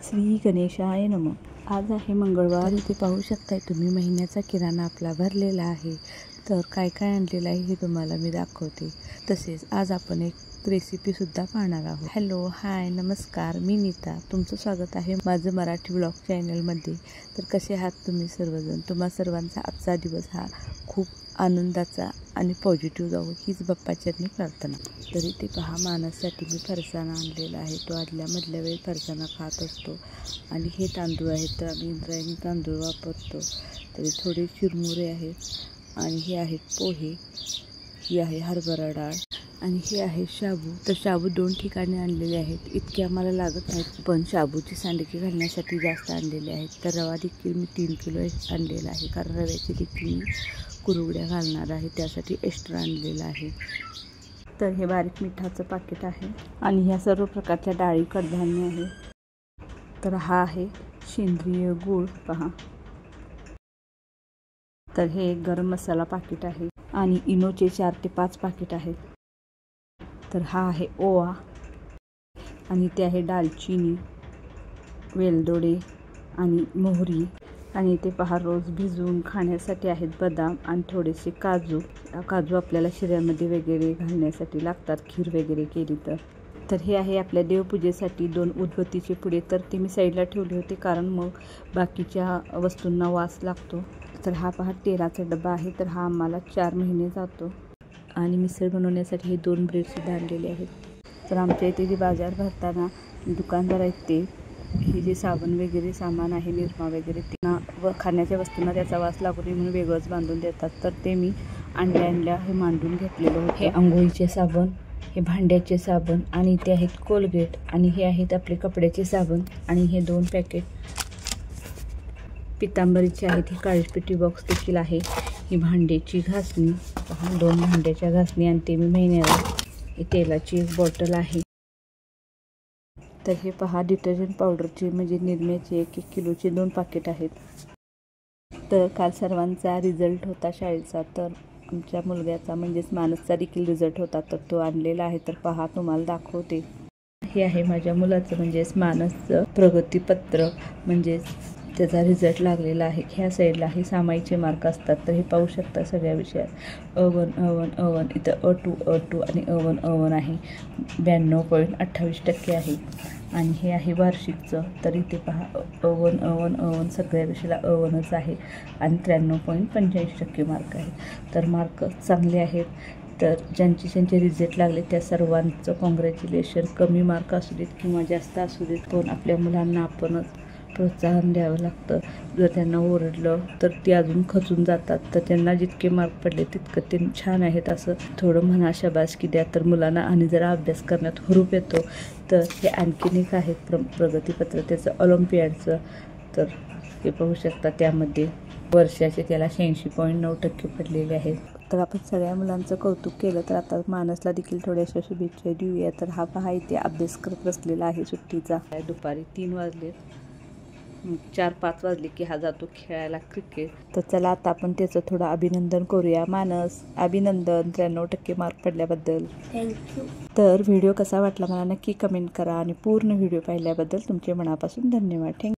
श्री गणेशाय नमः. आज आहे मंगळवार. इथे पाहू शकताय तुम्ही महिन्याचा किराणा आपला भरलेला आहे. तर काय काय आणलेलं आहे हे तुम्हाला मी दाखवते. तसेच आज आपण एक रेसिपीसुद्धा पाहणार आहोत. हॅलो, हाय, नमस्कार. मी नीता. तुमचं स्वागत आहे माझं मराठी ब्लॉग चॅनलमध्ये. तर कसे आहात तुम्ही सर्वजण? तुम्हा सर्वांचा आजचा दिवस हा खूप आनंदाचा आणि पॉझिटिव्ह जावो हीच बाप्पाचरणी प्रार्थना. तरी ते पहा, मानससाठी मी फरसाणा आणलेला आहे. तो आदल्या मधल्या वेळी फरसाणा खात असतो. आणि हे तांदूळ आहेत, तर आम्ही इंद्रायणी तांदूळ वापरतो. तरी थोडे चिरमुरे आहेत आणि हे आहेत पोहे, ही आहे हरभरा डाळ आणि हे आहे शाबू. तर शाबू 2 ठिकाणी आणलेले आहेत. इतके आम्हाला लागत नाहीत, पण शाबूची सांडगी घालण्यासाठी जास्त आणलेले आहेत. तर रवा देखील मी 3 किलो आणलेला आहे, कारण रव्याची देखील मी कुरवड्या घालणार आहे, त्यासाठी एक्स्ट्रा आणलेला आहे. तर हे बारीक मिठाचं पाकिट आहे आणि ह्या सर्व प्रकारच्या डाळी कडधान्य आहे. तर हा आहे सेंद्रिय गूळ पहा. तर हे एक गरम मसाला पाकिट आहे आणि इनोचे 4 ते 5 पाकिट आहेत. तर हा आहे ओवा आणि ते आहे दालचिनी, वेलदोडे आणि मोहरी. आणि ते पहा, रोज भिजवून खाण्यासाठी आहेत बदाम आणि थोडेसे काजू. काजू आपल्याला शिऱ्यामध्ये वगैरे घालण्यासाठी लागतात, खीर वगैरे केली तर. तर हे आहे आपल्या देवपूजेसाठी 2 उदबत्तीचे पुडे. तर ते मी साईडला ठेवले होते, कारण मग बाकीच्या वस्तूंना वास लागतो. तर हा पहा तेलाचा डबा आहे. तर हा आम्हाला 4 महिने जातो. आणि मिसळ बनवण्यासाठी हे 2 ब्रेडसुद्धा आणलेले आहेत. तर आमच्या इथे जे बाजार भरताना दुकानदार आहेत ते हे जे साबण वगैरे सामान आहे, निरमा वगैरे, त्यांना व खाण्याच्या वस्तूंना त्याचा वास लागू नये म्हणून वेगळंच बांधून देतात. तर ते मी आणल्या हे मांडून घेतलेलं होतं. हे आंघोळीचे साबण, हे भांड्याचे साबण आणि ते आहेत कोलगेट आणि हे आहेत आपले कपड्याचे साबण. आणि हे 2 पॅकेट पितांबरीचे आहेत. ही काळीपेटी बॉक्स देखील आहे. ही भांड्याची घासणी पहा, 2 भांड्याच्या घासणी आणि ते मी महिन्याला. ही तेलाची एक बॉटल आहे. तर हे पहा, डिटर्जंट पावडरचे म्हणजे निरम्याचे 1-1 किलोचे 2 पाकिट आहेत. तर काल सर्वांचा रिझल्ट होता शाळेचा. तर आमच्या मुलग्याचा म्हणजेच मानसचा देखील रिझल्ट होता, तर तो आणलेला आहे. तर पहा, तुम्हाला दाखवते. हे आहे माझ्या मुलाचं म्हणजेच मानसचं प्रगतीपत्र, म्हणजेच त्याचा रिझल्ट लागलेला आहे. ह्या साईडला हे सामाईचे मार्क असतात. तर हे पाहू शकता सगळ्या विषयात अ1 इथं A2 आणि A1 आहे. 92.28% आहे. आणि हे आहे वार्षिकचं. तर इथे पहा A1 सगळ्या विषयाला A1च आहे आणि 93.85% मार्क आहे. तर मार्क चांगले आहेत. तर ज्यांचे रिझल्ट लागले त्या सर्वांचं कॉंग्रॅच्युलेशन. कमी मार्क असू देत किंवा जास्त असू देत, पण आपल्या मुलांना आपणच प्रोत्साहन द्यावं लागतं. जर त्यांना ओरडलं तर ते अजून खचून जातात. तर त्यांना जितके मार्क पडले तितकं ते छान आहेत असं थोडं म्हणा, शाबासकी द्या. तर मुलांना आणि जरा अभ्यास करण्यात हुरूप येतो. तर हे आणखीन एक आहेत प्रगतीपत्र, त्याचं ऑलिम्पियाडचं. तर हे पाहू शकता, त्यामध्ये वर्षाचे त्याला 86.9% पडलेले आहेत. तर आपण सगळ्या मुलांचं कौतुक केलं, तर आता मानसला देखील थोड्याशा शुभेच्छा देऊया. तर हा पहा, इथे अभ्यास करत बसलेला आहे सुट्टीचा. दुपारी 3 वाजले, 4-5 वाजले की हा जातो खेळायला क्रिकेट. तर चला आता आपण त्याचं थोडं अभिनंदन करूया. मानस, अभिनंदन 93% मार्क पडल्याबद्दल. थँक्यू. तर व्हिडिओ कसा वाटला मला नक्की कमेंट करा आणि पूर्ण व्हिडिओ पाहिल्याबद्दल तुमचे मनापासून धन्यवाद. थँक्यू.